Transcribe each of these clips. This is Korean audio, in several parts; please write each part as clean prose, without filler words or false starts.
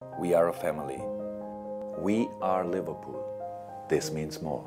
We are a family. We are Liverpool. This means more.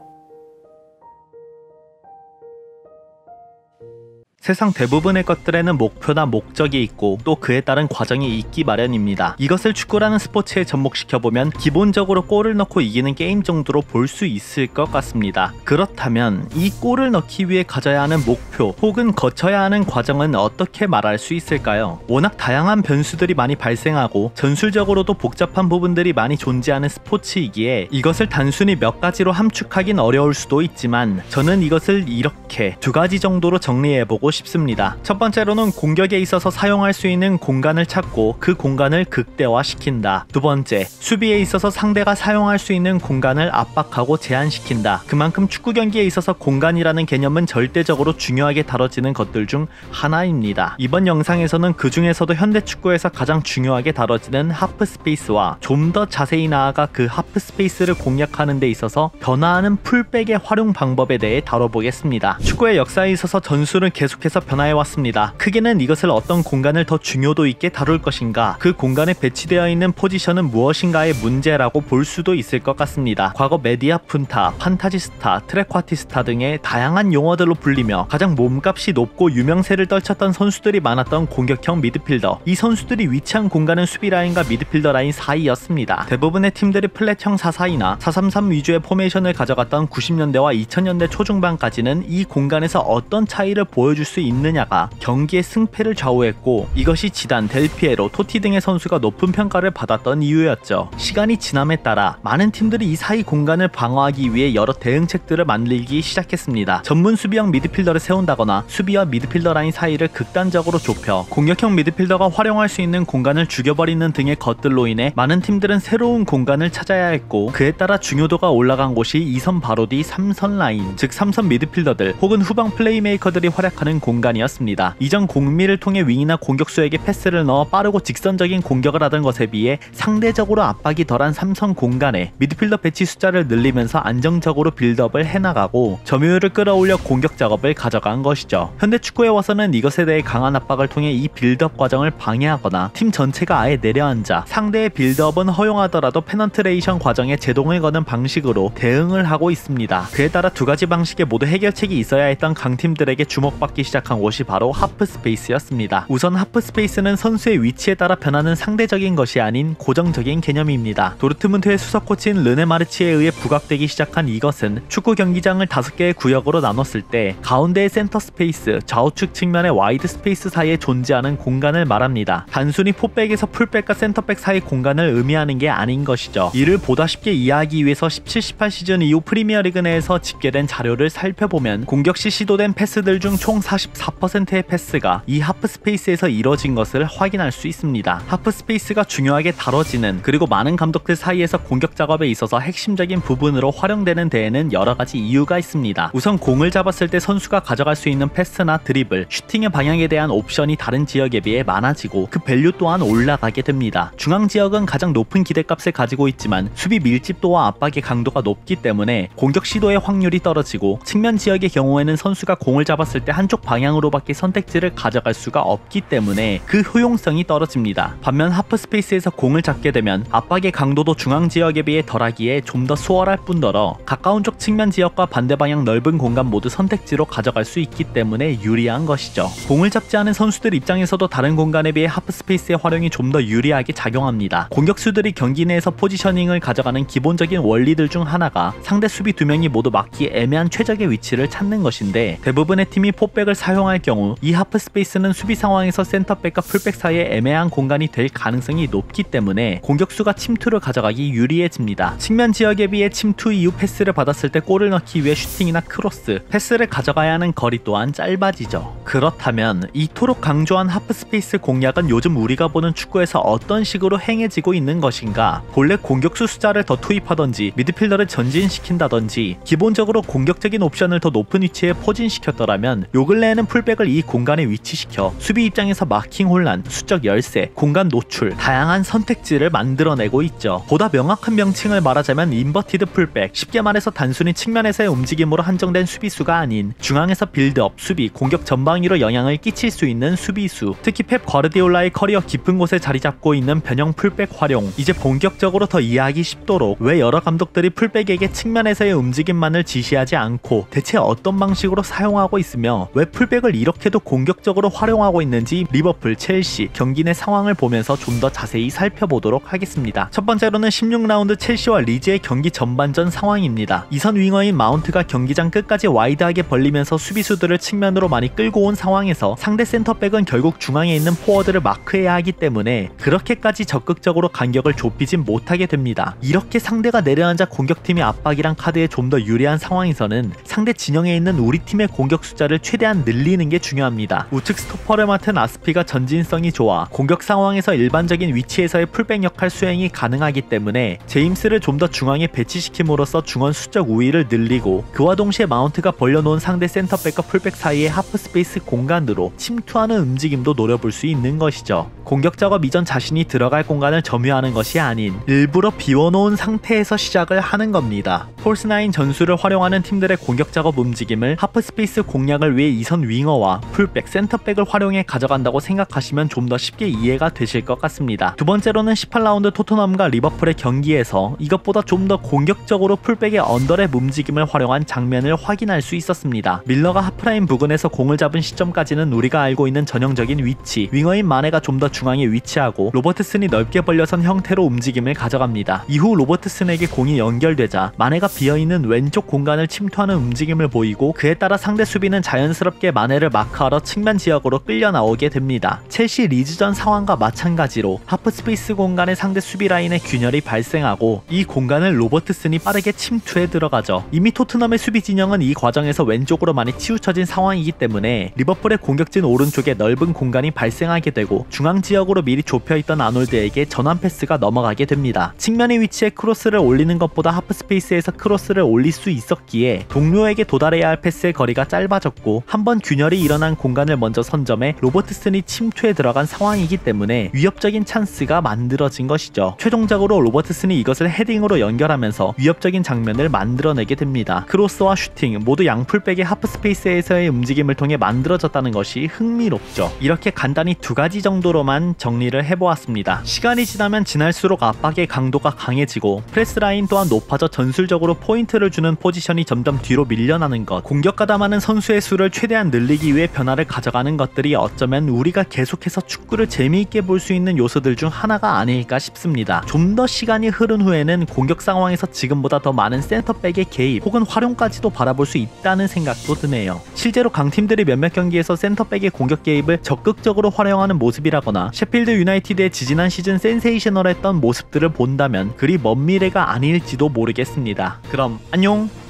세상 대부분의 것들에는 목표나 목적이 있고 또 그에 따른 과정이 있기 마련입니다. 이것을 축구라는 스포츠에 접목시켜보면 기본적으로 골을 넣고 이기는 게임 정도로 볼 수 있을 것 같습니다. 그렇다면 이 골을 넣기 위해 가져야 하는 목표 혹은 거쳐야 하는 과정은 어떻게 말할 수 있을까요? 워낙 다양한 변수들이 많이 발생하고 전술적으로도 복잡한 부분들이 많이 존재하는 스포츠이기에 이것을 단순히 몇 가지로 함축하긴 어려울 수도 있지만 저는 이것을 이렇게 두 가지 정도로 정리해보고 싶습니다. 첫 번째로는 공격에 있어서 사용할 수 있는 공간을 찾고 그 공간을 극대화시킨다. 두 번째, 수비에 있어서 상대가 사용할 수 있는 공간을 압박하고 제한시킨다. 그만큼 축구 경기에 있어서 공간이라는 개념은 절대적으로 중요하게 다뤄지는 것들 중 하나입니다. 이번 영상에서는 그 중에서도 현대 축구에서 가장 중요하게 다뤄지는 하프 스페이스와 좀 더 자세히 나아가 그 하프 스페이스를 공략하는 데 있어서 변화하는 풀백의 활용 방법에 대해 다뤄보겠습니다. 축구의 역사에 있어서 전술은 계속해서 변화해왔습니다. 크게는 이것을 어떤 공간을 더 중요도 있게 다룰 것인가, 그 공간에 배치되어 있는 포지션은 무엇인가의 문제라고 볼 수도 있을 것 같습니다. 과거 메디아 푼타, 판타지스타, 트레쿼티스타 등의 다양한 용어들로 불리며 가장 몸값이 높고 유명세를 떨쳤던 선수들이 많았던 공격형 미드필더, 이 선수들이 위치한 공간은 수비 라인과 미드필더 라인 사이였습니다. 대부분의 팀들이 플랫형 4-4-2나 4-3-3 위주의 포메이션을 가져갔던 90년대와 2000년대 초중반까지는 이 공간에서 어떤 차이를 보여줄 수 있느냐가 경기의 승패를 좌우했고, 이것이 지단, 델피에로, 토티 등의 선수가 높은 평가를 받았던 이유였죠. 시간이 지남에 따라 많은 팀들이 이 사이 공간을 방어하기 위해 여러 대응책들을 만들기 시작했습니다. 전문 수비형 미드필더를 세운다거나 수비와 미드필더 라인 사이를 극단적으로 좁혀 공격형 미드필더가 활용할 수 있는 공간을 죽여버리는 등의 것들로 인해 많은 팀들은 새로운 공간을 찾아야 했고, 그에 따라 중요도가 올라간 곳이 2선 바로 뒤 3선 라인, 즉 3선 미드필더들 혹은 후방 플레이메이커들이 활약하는 공간이었습니다. 이전 공미를 통해 윙이나 공격수에게 패스를 넣어 빠르고 직선적인 공격을 하던 것에 비해 상대적으로 압박이 덜한 3선 공간에 미드필더 배치 숫자를 늘리면서 안정적으로 빌드업을 해나가고 점유율을 끌어올려 공격 작업을 가져간 것이죠. 현대 축구에 와서는 이것에 대해 강한 압박을 통해 이 빌드업 과정을 방해하거나 팀 전체가 아예 내려앉아 상대의 빌드업은 허용하더라도 페넌트레이션 과정에 제동을 거는 방식으로 대응을 하고 있습니다. 그에 따라 두 가지 방식의 모두 해결책이 있어야 했던 강팀들에게 주목받기 시작한 곳이 바로 하프 스페이스였습니다. 우선 하프 스페이스는 선수의 위치에 따라 변하는 상대적인 것이 아닌 고정적인 개념입니다. 도르트문트의 수석 코치인 르네 마르치에 의해 부각되기 시작한 이것은 축구 경기장을 5개의 구역으로 나눴을 때 가운데의 센터 스페이스, 좌우측 측면의 와이드 스페이스 사이에 존재하는 공간을 말합니다. 단순히 포백에서 풀백과 센터백 사이 공간을 의미하는 게 아닌 것이죠. 이를 보다 쉽게 이해하기 위해서 17-18 시즌 이후 프리미어리그 내에서 집계된 자료를 살펴보면 공격 시 시도된 패스들 중 총 44%의 패스가 이 하프 스페이스에서 이뤄진 것을 확인할 수 있습니다. 하프 스페이스가 중요하게 다뤄지는, 그리고 많은 감독들 사이에서 공격 작업에 있어서 핵심적인 부분으로 활용되는 데에는 여러 가지 이유가 있습니다. 우선 공을 잡았을 때 선수가 가져갈 수 있는 패스나 드리블, 슈팅의 방향에 대한 옵션이 다른 지역에 비해 많아지고 그 밸류 또한 올라가게 됩니다. 중앙 지역은 가장 높은 기대값을 가지고 있지만 수비 밀집도와 압박의 강도가 높기 때문에 공격 시도의 확률이 떨어지고, 측면 지역의 경우에는 선수가 공을 잡았을 때 한쪽 방향으로밖에 선택지를 가져갈 수가 없기 때문에 그 효용성이 떨어집니다. 반면 하프 스페이스에서 공을 잡게 되면 압박의 강도도 중앙 지역에 비해 덜하기에 좀 더 수월할 뿐더러 가까운 쪽 측면 지역과 반대 방향 넓은 공간 모두 선택지로 가져갈 수 있기 때문에 유리한 것이죠. 공을 잡지 않은 선수들 입장에서도 다른 공간에 비해 하프 스페이스의 활용이 좀 더 유리하게 작용합니다. 공격수들이 경기 내에서 포지셔닝을 가져가는 기본적인 원리들 중 하나가 상대 수비 2명이 모두 막기 애매한 최적의 위치를 찾는 것인데, 대부분의 팀이 포백을 사용할 경우 이 하프 스페이스는 수비 상황에서 센터백과 풀백 사이에 애매한 공간이 될 가능성이 높기 때문에 공격수가 침투를 가져가기 유리해집니다. 측면 지역에 비해 침투 이후 패스를 받았을 때 골을 넣기 위해 슈팅이나 크로스, 패스를 가져가야 하는 거리 또한 짧아지죠. 그렇다면 이토록 강조한 하프 스페이스 공략은 요즘 우리가 보는 축구에서 어떤 식으로 행해지고 있는 것인가? 본래 공격수 숫자를 더 투입하던지 미드필더를 전진시킨다던지 기본적으로 공격적인 옵션을 더 높은 위치에 포진시켰더라면 요 근래 근래에는 풀백을 이 공간에 위치시켜 수비 입장에서 마킹 혼란, 수적 열세, 공간 노출, 다양한 선택지를 만들어내고 있죠. 보다 명확한 명칭을 말하자면 인버티드 풀백, 쉽게 말해서 단순히 측면에서의 움직임으로 한정된 수비수가 아닌 중앙에서 빌드업, 수비, 공격 전방위로 영향을 끼칠 수 있는 수비수. 특히 펩 과르디올라의 커리어 깊은 곳에 자리 잡고 있는 변형 풀백 활용, 이제 본격적으로 더 이해하기 쉽도록 왜 여러 감독들이 풀백에게 측면에서의 움직임만을 지시하지 않고 대체 어떤 방식으로 사용하고 있으며 왜 풀백을 이렇게도 공격적으로 활용하고 있는지 리버풀, 첼시 경기 내 상황을 보면서 좀 더 자세히 살펴보도록 하겠습니다. 첫 번째로는 16라운드 첼시와 리즈의 경기 전반전 상황입니다. 이선 윙어인 마운트가 경기장 끝까지 와이드하게 벌리면서 수비수들을 측면으로 많이 끌고 온 상황에서 상대 센터백은 결국 중앙에 있는 포워드를 마크해야 하기 때문에 그렇게까지 적극적으로 간격을 좁히진 못하게 됩니다. 이렇게 상대가 내려앉아 공격팀의 압박이란 카드에 좀 더 유리한 상황에서는 상대 진영에 있는 우리 팀의 공격 숫자를 최대한 늘리는 게 중요합니다. 우측 스토퍼를 맡은 아스피가 전진성이 좋아 공격 상황에서 일반적인 위치에서의 풀백 역할 수행이 가능하기 때문에 제임스를 좀 더 중앙에 배치시킴으로써 중원 수적 우위를 늘리고 그와 동시에 마운트가 벌려놓은 상대 센터백과 풀백 사이의 하프 스페이스 공간으로 침투하는 움직임도 노려볼 수 있는 것이죠. 공격 작업 이전 자신이 들어갈 공간을 점유하는 것이 아닌 일부러 비워놓은 상태에서 시작을 하는 겁니다. 폴스9 전술을 활용하는 팀들의 공격 작업 움직임을 하프 스페이스 공략을 위해 이선 윙어와 풀백, 센터백을 활용해 가져간다고 생각하시면 좀 더 쉽게 이해가 되실 것 같습니다. 두 번째로는 18라운드 토트넘과 리버풀의 경기에서 이것보다 좀 더 공격적으로 풀백의 언더랩 움직임을 활용한 장면을 확인할 수 있었습니다. 밀러가 하프라인 부근에서 공을 잡은 시점까지는 우리가 알고 있는 전형적인 위치, 윙어인 마네가 좀 더 중앙에 위치하고 로버트슨이 넓게 벌려선 형태로 움직임을 가져갑니다. 이후 로버트슨에게 공이 연결되자 마네가 비어있는 왼쪽 공간을 침투하는 움직임을 보이고 그에 따라 상대 수비는 자연스럽게 마네를 마크하러 측면 지역으로 끌려 나오게 됩니다. 첼시 리즈전 상황과 마찬가지로 하프 스페이스 공간의 상대 수비 라인에 균열이 발생하고 이 공간을 로버트슨이 빠르게 침투해 들어가죠. 이미 토트넘의 수비 진영은 이 과정에서 왼쪽으로 많이 치우쳐진 상황이기 때문에 리버풀의 공격진 오른쪽에 넓은 공간이 발생하게 되고 중앙 지역으로 미리 좁혀있던 아놀드에게 전환 패스가 넘어가게 됩니다. 측면의 위치에 크로스를 올리는 것보다 하프 스페이스에서 크로스를 올릴 수 있었기에 동료에게 도달해야 할 패스의 거리가 짧아졌고 한번 균열이 일어난 공간을 먼저 선점해 로버트슨이 침투해 들어간 상황이기 때문에 위협적인 찬스가 만들어진 것이죠. 최종적으로 로버트슨이 이것을 헤딩으로 연결하면서 위협적인 장면을 만들어내게 됩니다. 크로스와 슈팅 모두 양풀백의 하프 스페이스에서의 움직임을 통해 만들어졌다는 것이 흥미롭죠. 이렇게 간단히 두 가지 정도로만 정리를 해보았습니다. 시간이 지나면 지날수록 압박의 강도가 강해지고 프레스 라인 또한 높아져 전술적으로 포인트를 주는 포지션이 점점 뒤로 밀려나는 것, 공격 가담하는 선수의 수를 최대한 늘리기 위해 변화를 가져가는 것들이 어쩌면 우리가 계속해서 축구를 재미있게 볼 수 있는 요소들 중 하나가 아닐까 싶습니다. 좀 더 시간이 흐른 후에는 공격 상황에서 지금보다 더 많은 센터백의 개입 혹은 활용까지도 바라볼 수 있다는 생각도 드네요. 실제로 강팀들이 몇몇 경기에서 센터백의 공격 개입을 적극적으로 활용하는 모습이라거나 셰필드 유나이티드의 지지난 시즌 센세이셔널했던 모습들을 본다면 그리 먼 미래가 아닐지도 모르겠습니다. 그럼 안녕!